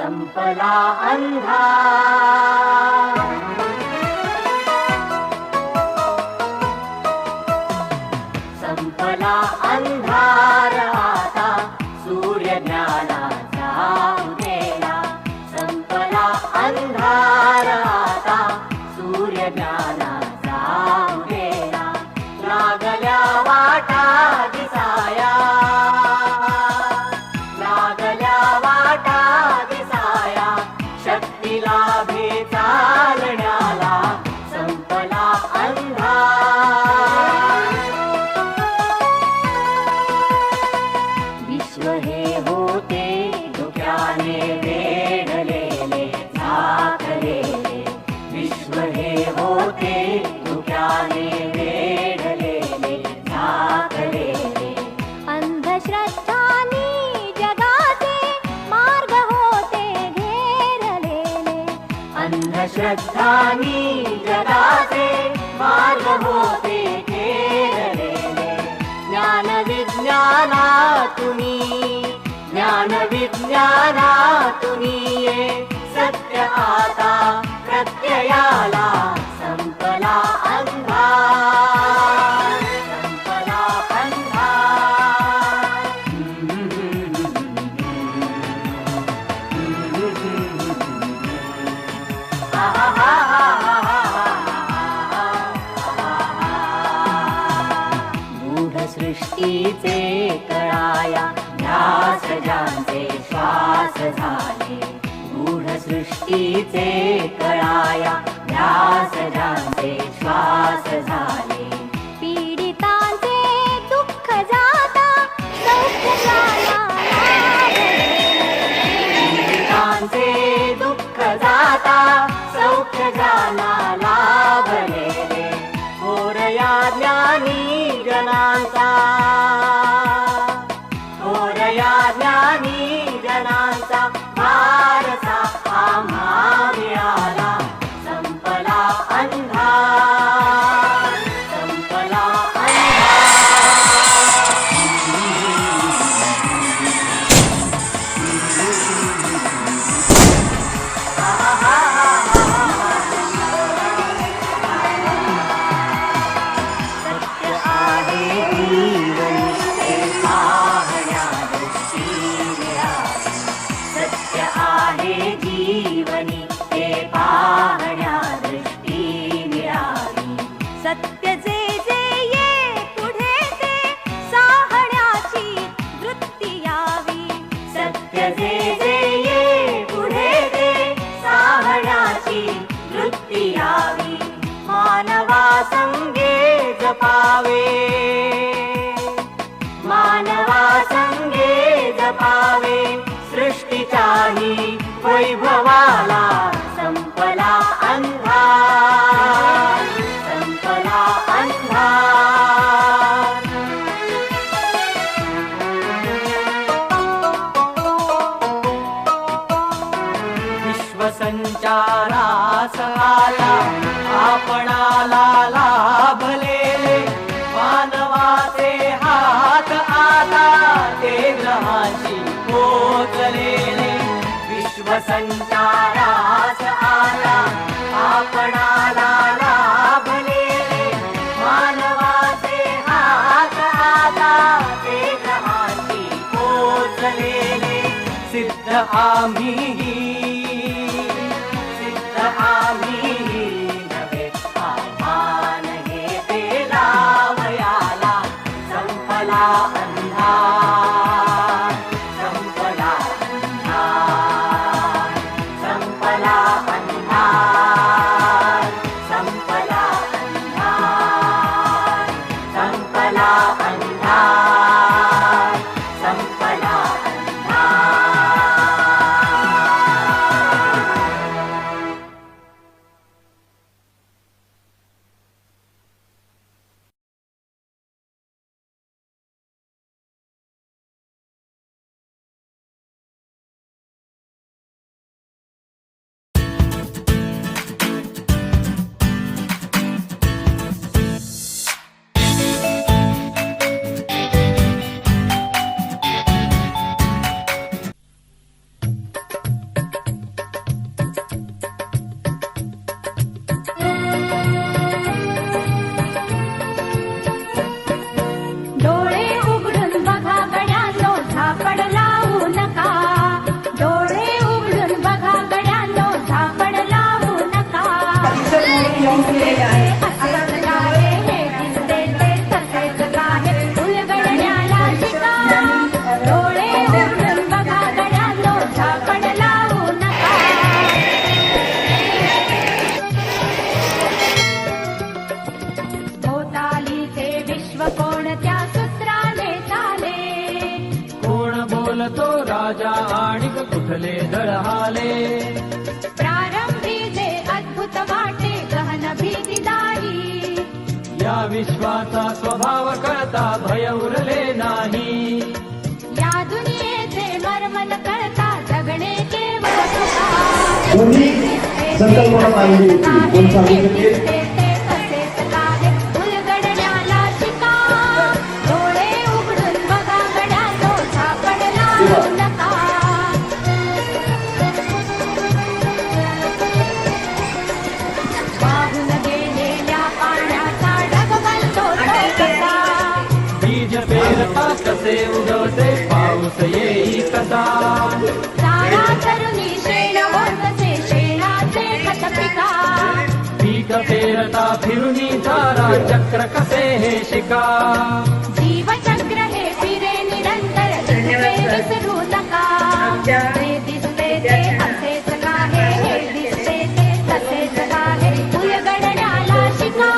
संपला अंधार। संपला अंधार आता सूर्य ज्ञानाचा उदेला। संपला अंधार आता सूर्य ज्ञानाचा उदेला। लागल्या वाटा दिसाया, लागल्या वाटा दिसाया, शक्ती लाभे चालण्याला। संपला अंधार। विश्व हे होते धुक्याने वेढलेले झाकलेले। विश्व हे होते धुक्याने वेढलेले झाकलेले। अंधश्रद्धांनी जगाचे मार्ग होते घेरलेले। अंधश्रद्धांनी जगाचे मार्ग होते घेरलेले। ज्ञान विज्ञानातुनी, ज्ञान विज्ञानातुनी ये सत्य आता प्रत्ययाला। संपला अंधार, संपला अंधार। गूढ सृष्टीचे कळाया ध्यास ज्यांचे श्वास झाले। गूढ सृष्टीचे कळाया ध्यास ज्यांचे श्वास झाले। पीडितांचे दुःख जाता सौख्य झाला लाभलेले। पीडितांचे दुःख जाता सौख्य झाला लाभलेले। थोरया ज्ञानी जनांचा, थोरया ज्ञानी जनांचा वारसा आम्हा मिळाला। संपला अंधार, संपला सत्य आहे जीवनी ते पाहण्या दृष्टी मिळाली। सत्य आहे जीवनी ते पाहण्या दृष्टी मिळाली। सत्य जे जे ये पुढे ते साहण्याची वृत्ती यावी। सत्य जे जे ये पुढे ते साहण्याची वृत्ती यावी। मानवा संगे जपावे, मानवा संगे जपावे सृष्टीच्याही वैभवाला। संपला अंधार, संपला अंधार। विश्वसंचारास आला आपणाला लाभलेले। मानवाचे हात आता ते ग्रहांशी पोचलेले। विश्वसंचारास आला आपणाला लाभलेले। मानवाचे हात आता ते ग्रहांशी पोचलेले। सिद्ध आम्ही, सिद्ध आम्ही नव्हे आव्हान हे ते लावयाला। संपला अंधार, संपला अंधार, संपला अंधार, संपला अंधार, संपला अंधार, संपला तो राजा आणि कुठले दळहाले. प्रारंभी जे अद्भुत वाटे गहन भीतीदायी, या विश्वाचा स्वभाव कळता भय उरले नाही. या दुनियेचे मर्म न कळता जगणे केवळ सुखा. कोणी संकल्पना मांडली होती कोण सांगितलं ते तसेच काय उलगडण्याला शिका. डोळे उघडून बघा गड्या तो सापडला नका. वाहून गेलेल्या पाण्याचा ढग बनतो तो कसा. बीज पेरता कसे उगवते पाऊस येई कसा. सारा तरुणी शेण होतसे शेणाचे खत पिका. पीक पेरता फिरुनी चारा चक्र कसे हे शिका. जीवचक्र हे फिरे निरंतर दिसते विसरू नका. जे दिसते ते असेच काहे, हे दिसते ते तसेच काहे. उलगडण्याला शिका.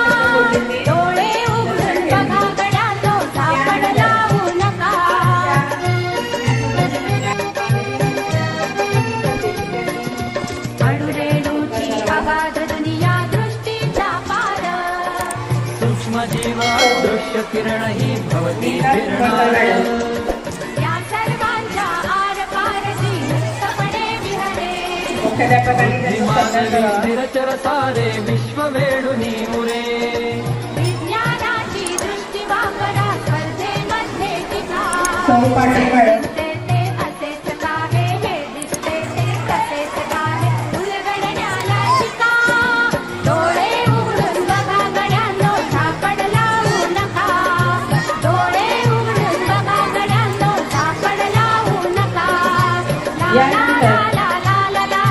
डोळे उघडून बघा गड्या तो सापड लावू नका. अणुरेणूची अगाध दुनिया दृष्टीचा पार. सूक्ष्म जीव दृश्य किरण ही भवती फिरणार. या सर्वांच्या आरपारची मुक्तपणे विहरे. निरचर सारे विश्व वेडुनी मुरे. विज्ञानाची दृष्टी वापरा स्पर्धेमध्ये टिका. सौ पाटील मॅडम